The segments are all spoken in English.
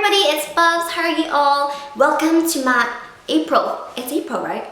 everybody, it's Bubz. How are you all? Welcome to my April. It's April, right?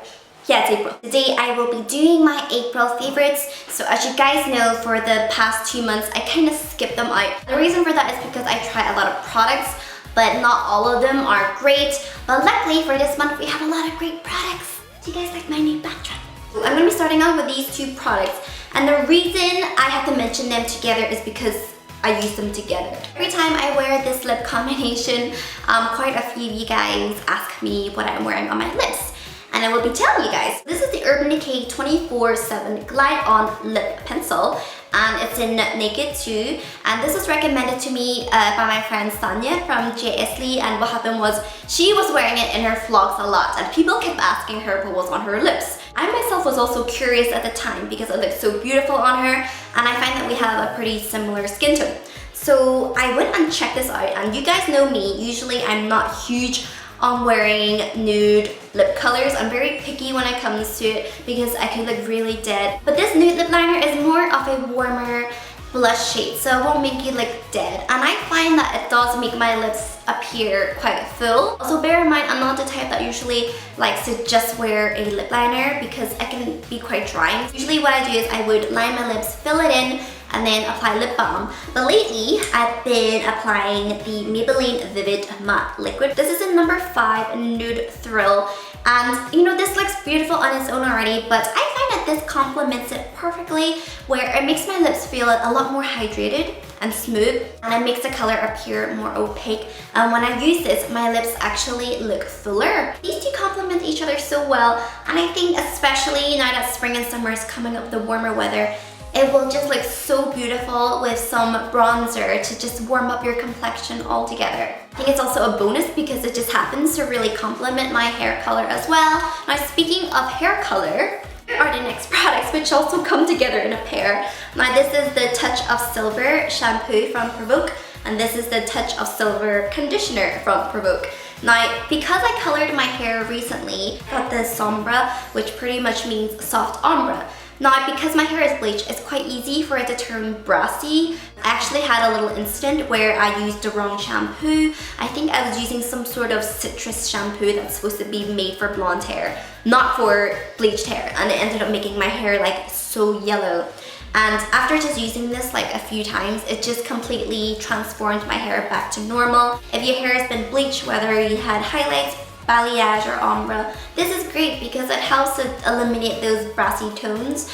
Yeah, it's April. Today I will be doing my April favorites. So as you guys know, for the past 2 months, I kind of skipped them out. The reason for that is because I tried a lot of products, but not all of them are great. But luckily for this month, we have a lot of great products. Do you guys like my new backdrop? So I'm going to be starting off with these two products. And the reason I have to mention them together is because I use them together. Every time I wear this lip combination, quite a few of you guys ask me what I'm wearing on my lips. And I will be telling you guys. This is the Urban Decay 24/7 Glide On Lip Pencil. And it's in Naked too. And this was recommended to me by my friend Sanya from JSLE. And what happened was, she was wearing it in her vlogs a lot. And people kept asking her what was on her lips. I myself was also curious at the time because it looked so beautiful on her. And I find that we have a pretty similar skin tone. So I went and checked this out. And you guys know me, usually I'm not huge on wearing nude lip colors. I'm very picky when it comes to it because I can look really dead. But this nude lip liner is more of a warmer blush shade, so it won't make you look dead. And I find that it does make my lips appear quite full. Also bear in mind, I'm not the type that usually likes to just wear a lip liner because I can be quite drying. Usually what I do is I would line my lips, fill it in, and then apply lip balm. But lately, I've been applying the Maybelline Vivid Matte Liquid. This is in number 5 Nude Thrill. And you know, this looks beautiful on its own already, but I find that this complements it perfectly, where it makes my lips feel a lot more hydrated and smooth, and it makes the color appear more opaque. And when I use this, my lips actually look fuller. These two complement each other so well, and I think especially now that spring and summer is coming up, the warmer weather, it will just look so beautiful with some bronzer to just warm up your complexion all together. I think it's also a bonus because it just happens to really complement my hair color as well. Now speaking of hair color, here are the next products which also come together in a pair. Now this is the Touch of Silver shampoo from PROVOKE, and this is the Touch of Silver conditioner from PROVOKE. Now, because I colored my hair recently, I got the sombra, which pretty much means soft ombre. Now, because my hair is bleached, it's quite easy for it to turn brassy. I actually had a little incident where I used the wrong shampoo. I think I was using some sort of citrus shampoo that's supposed to be made for blonde hair, not for bleached hair. And it ended up making my hair like so yellow. And after just using this like a few times, it just completely transformed my hair back to normal. If your hair has been bleached, whether you had highlights, balayage or ombre, this is great because it helps to eliminate those brassy tones,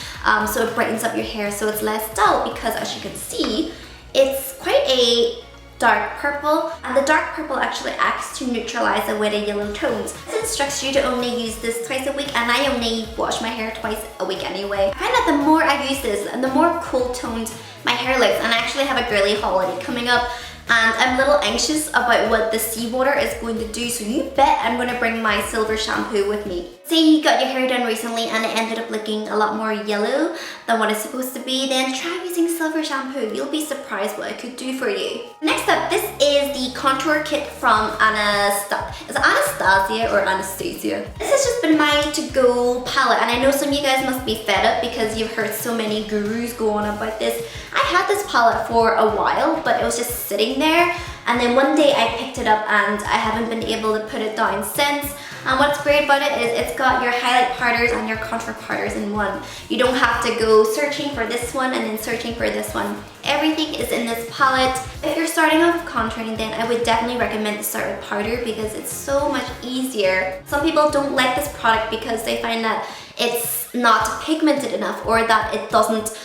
so it brightens up your hair so it's less dull, because as you can see, it's quite a dark purple, and the dark purple actually acts to neutralize away the yellow tones. This instructs you to only use this twice a week, and I only wash my hair twice a week anyway. I find that the more I use this, and the more cool toned my hair looks. And I actually have a girly holiday coming up, and I'm a little anxious about what the seawater is going to do, so you bet I'm going to bring my silver shampoo with me. Say you got your hair done recently and it ended up looking a lot more yellow than what it's supposed to be, then try using silver shampoo. You'll be surprised what it could do for you. Next up, this is the contour kit from Anastasia. Is it Anastasia or Anastasia? This has just been my to-go palette, and I know some of you guys must be fed up because you've heard so many gurus go on about this. I had this palette for a while, but it was just sitting there, and then one day I picked it up and I haven't been able to put it down since. And what's great about it is it's got your highlight powders and your contour powders in one. You don't have to go searching for this one and then searching for this one. Everything is in this palette. If you're starting off with contouring, then I would definitely recommend to start with powder because it's so much easier. Some people don't like this product because they find that it's not pigmented enough, or that it doesn't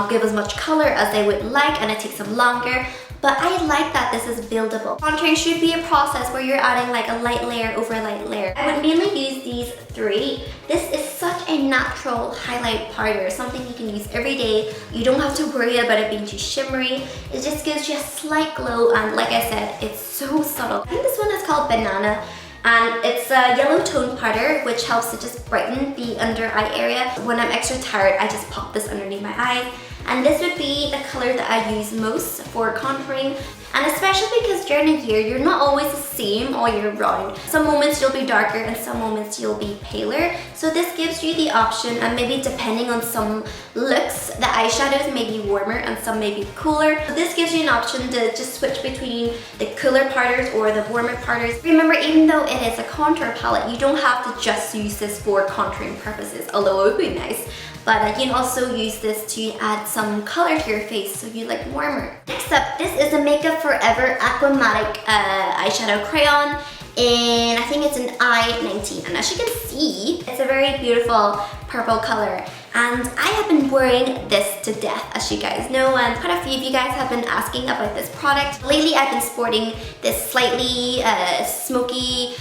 give as much color as they would like, and it takes them longer. But I like that this is buildable. Contouring should be a process where you're adding like a light layer over a light layer. I would mainly use these three. This is such a natural highlight powder, something you can use every day. You don't have to worry about it being too shimmery. It just gives you a slight glow, and like I said, it's so subtle. I think this one is called Banana, and it's a yellow tone powder which helps to just brighten the under eye area. When I'm extra tired, I just pop this underneath my eyes, and this would be the color that I use most for contouring. And especially because during the year, you're not always the same all year round. Some moments you'll be darker and some moments you'll be paler. So this gives you the option, and maybe depending on some looks, the eyeshadows may be warmer and some may be cooler. So this gives you an option to just switch between the cooler powders or the warmer powders. Remember, even though it is a contour palette, you don't have to just use this for contouring purposes, although it would be nice. But you can also use this to add some color to your face so you look warmer. Next up, this is the Makeup Forever Aquamatic eyeshadow crayon. And I think it's an I-19. And as you can see, it's a very beautiful purple color. And I have been wearing this to death, as you guys know, and quite a few of you guys have been asking about this product. Lately, I've been sporting this slightly smoky,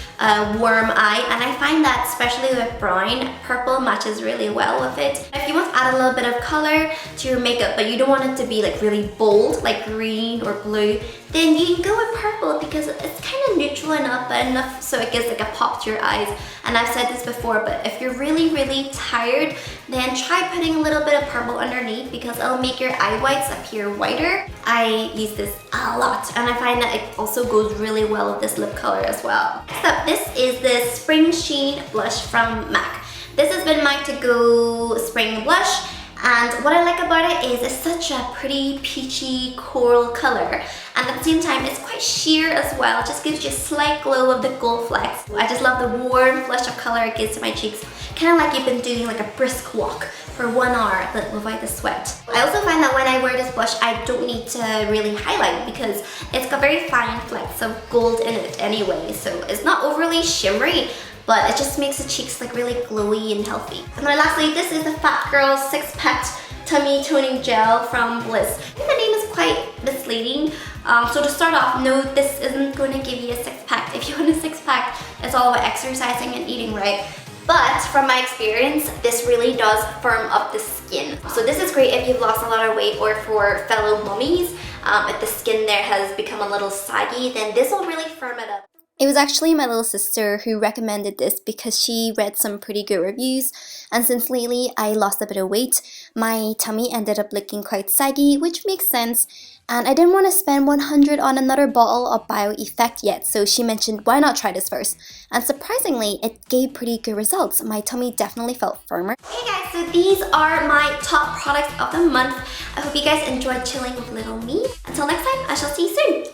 warm eye, and I find that especially with brown, purple matches really well with it. If you want to add a little bit of color to your makeup, but you don't want it to be like really bold, like green or blue, then you can go with purple because it's kind of neutral enough, but enough so it gives like a pop to your eyes. And I've said this before, but if you're really tired, then try putting a little bit of purple underneath because it'll make your eye whites appear whiter. I use this a lot, and I find that it also goes really well with this lip color as well. Next up, this is the Spring Sheen blush from MAC. This has been my to-go spring blush. And what I like about it is it's such a pretty peachy coral color, and at the same time it's quite sheer as well. It just gives you a slight glow of the gold flecks. I just love the warm flush of color it gives to my cheeks, kind of like you've been doing like a brisk walk for 1 hour but without the sweat. I also find that when I wear this blush, I don't need to really highlight because it's got very fine flecks of gold in it anyway, so it's not overly shimmery, but it just makes the cheeks look really glowy and healthy. And then lastly, this is the Fat Girl 6-Pack Tummy Toning Gel from Bliss. I think the name is quite misleading. So to start off, no, this isn't going to give you a 6-pack. If you want a 6-pack, it's all about exercising and eating right. But from my experience, this really does firm up the skin. So this is great if you've lost a lot of weight, or for fellow mummies, if the skin there has become a little saggy, then this will really firm it up. It was actually my little sister who recommended this because she read some pretty good reviews, and since lately I lost a bit of weight, my tummy ended up looking quite saggy, which makes sense, and I didn't want to spend 100 on another bottle of Bio Effect yet, so she mentioned why not try this first, and surprisingly it gave pretty good results. My tummy definitely felt firmer. Hey guys, so these are my top products of the month. I hope you guys enjoyed chilling with little me. Until next time, I shall see you soon.